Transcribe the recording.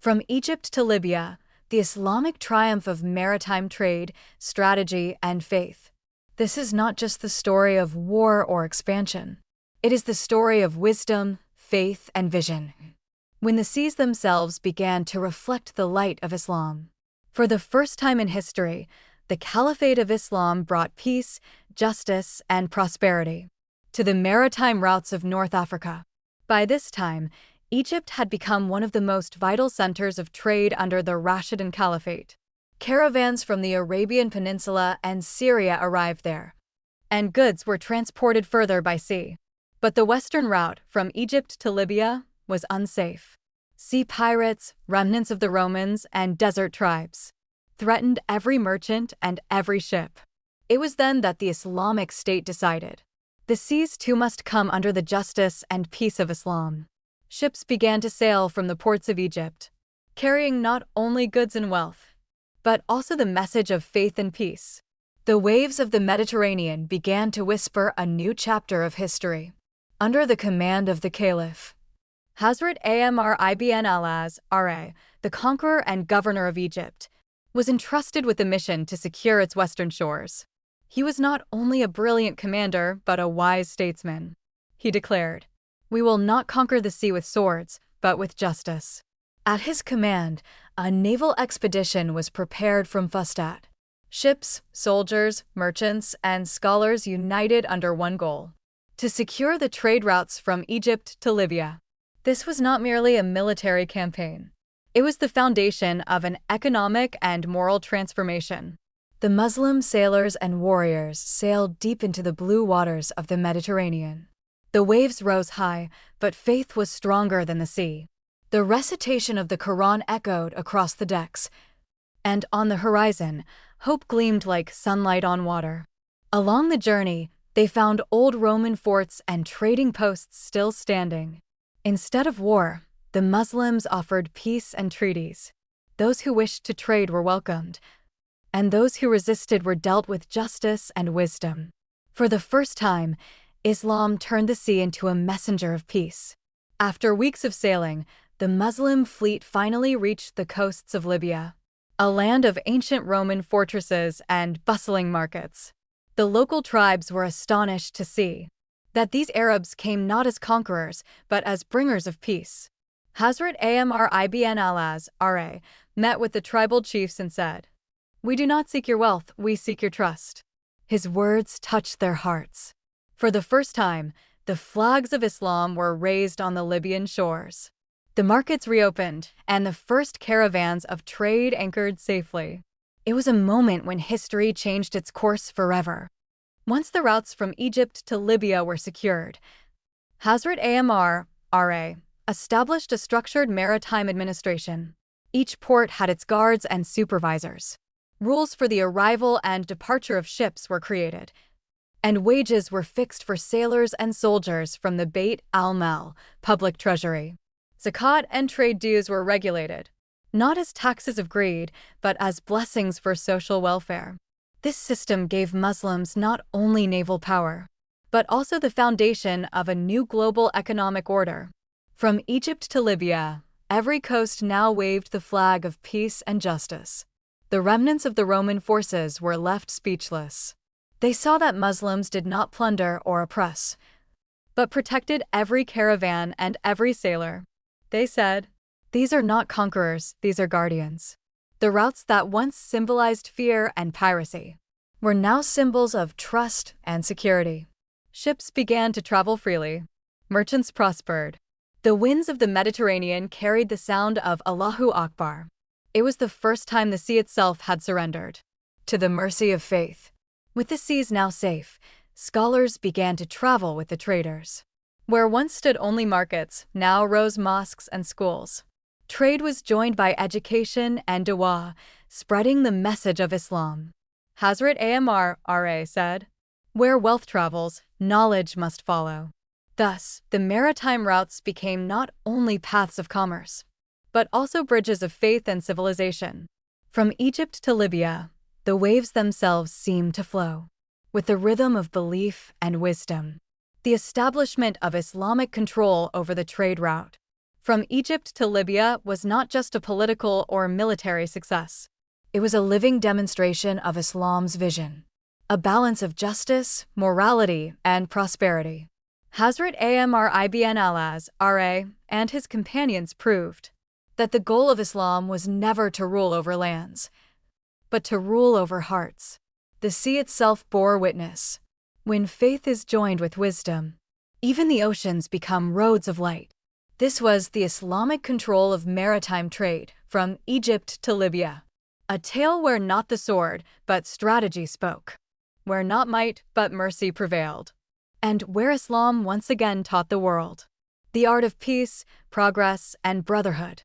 From Egypt to Libya, the Islamic triumph of maritime trade, strategy, and faith. This is not just the story of war or expansion. It is the story of wisdom, faith, and vision. When the seas themselves began to reflect the light of Islam. For the first time in history, the Caliphate of Islam brought peace, justice, and prosperity to the maritime routes of North Africa. By this time, Egypt had become one of the most vital centers of trade under the Rashidun Caliphate. Caravans from the Arabian Peninsula and Syria arrived there, and goods were transported further by sea. But the western route, from Egypt to Libya, was unsafe. Sea pirates, remnants of the Romans, and desert tribes threatened every merchant and every ship. It was then that the Islamic State decided. The seas too must come under the justice and peace of Islam. Ships began to sail from the ports of Egypt, carrying not only goods and wealth, but also the message of faith and peace. The waves of the Mediterranean began to whisper a new chapter of history. Under the command of the Caliph, Hazrat Amr ibn al-As, the conqueror and governor of Egypt, was entrusted with the mission to secure its western shores. He was not only a brilliant commander, but a wise statesman. He declared, "We will not conquer the sea with swords, but with justice." At his command, a naval expedition was prepared from Fustat. Ships, soldiers, merchants, and scholars united under one goal: to secure the trade routes from Egypt to Libya. This was not merely a military campaign. It was the foundation of an economic and moral transformation. The Muslim sailors and warriors sailed deep into the blue waters of the Mediterranean. The waves rose high, but faith was stronger than the sea. The recitation of the Quran echoed across the decks, and on the horizon, hope gleamed like sunlight on water. Along the journey, they found old Roman forts and trading posts still standing. Instead of war, the Muslims offered peace and treaties. Those who wished to trade were welcomed, and those who resisted were dealt with justice and wisdom. For the first time, Islam turned the sea into a messenger of peace. After weeks of sailing, the Muslim fleet finally reached the coasts of Libya, a land of ancient Roman fortresses and bustling markets. The local tribes were astonished to see that these Arabs came not as conquerors, but as bringers of peace. Hazrat Amr ibn al-As met with the tribal chiefs and said, "We do not seek your wealth, we seek your trust." His words touched their hearts. For the first time, the flags of Islam were raised on the Libyan shores. The markets reopened, and the first caravans of trade anchored safely. It was a moment when history changed its course forever. Once the routes from Egypt to Libya were secured, Hazrat Amr established a structured maritime administration. Each port had its guards and supervisors. Rules for the arrival and departure of ships were created, and wages were fixed for sailors and soldiers from the Bait al-Mal, public treasury. Zakat and trade dues were regulated, not as taxes of greed, but as blessings for social welfare. This system gave Muslims not only naval power, but also the foundation of a new global economic order. From Egypt to Libya, every coast now waved the flag of peace and justice. The remnants of the Roman forces were left speechless. They saw that Muslims did not plunder or oppress, but protected every caravan and every sailor. They said, "These are not conquerors, these are guardians." The routes that once symbolized fear and piracy were now symbols of trust and security. Ships began to travel freely. Merchants prospered. The winds of the Mediterranean carried the sound of Allahu Akbar. It was the first time the sea itself had surrendered to the mercy of faith. With the seas now safe, scholars began to travel with the traders. Where once stood only markets, now rose mosques and schools. Trade was joined by education and dawah, spreading the message of Islam. Hazrat Amr said, "Where wealth travels, knowledge must follow." Thus, the maritime routes became not only paths of commerce, but also bridges of faith and civilization. From Egypt to Libya, the waves themselves seemed to flow with the rhythm of belief and wisdom. The establishment of Islamic control over the trade route. From Egypt to Libya was not just a political or military success. It was a living demonstration of Islam's vision, a balance of justice, morality, and prosperity. Hazrat Amr ibn al-As and his companions proved that the goal of Islam was never to rule over lands, but to rule over hearts. The sea itself bore witness. When faith is joined with wisdom, even the oceans become roads of light. This was the Islamic control of maritime trade from Egypt to Libya. A tale where not the sword, but strategy spoke. Where not might, but mercy prevailed. And where Islam once again taught the world the art of peace, progress, and brotherhood.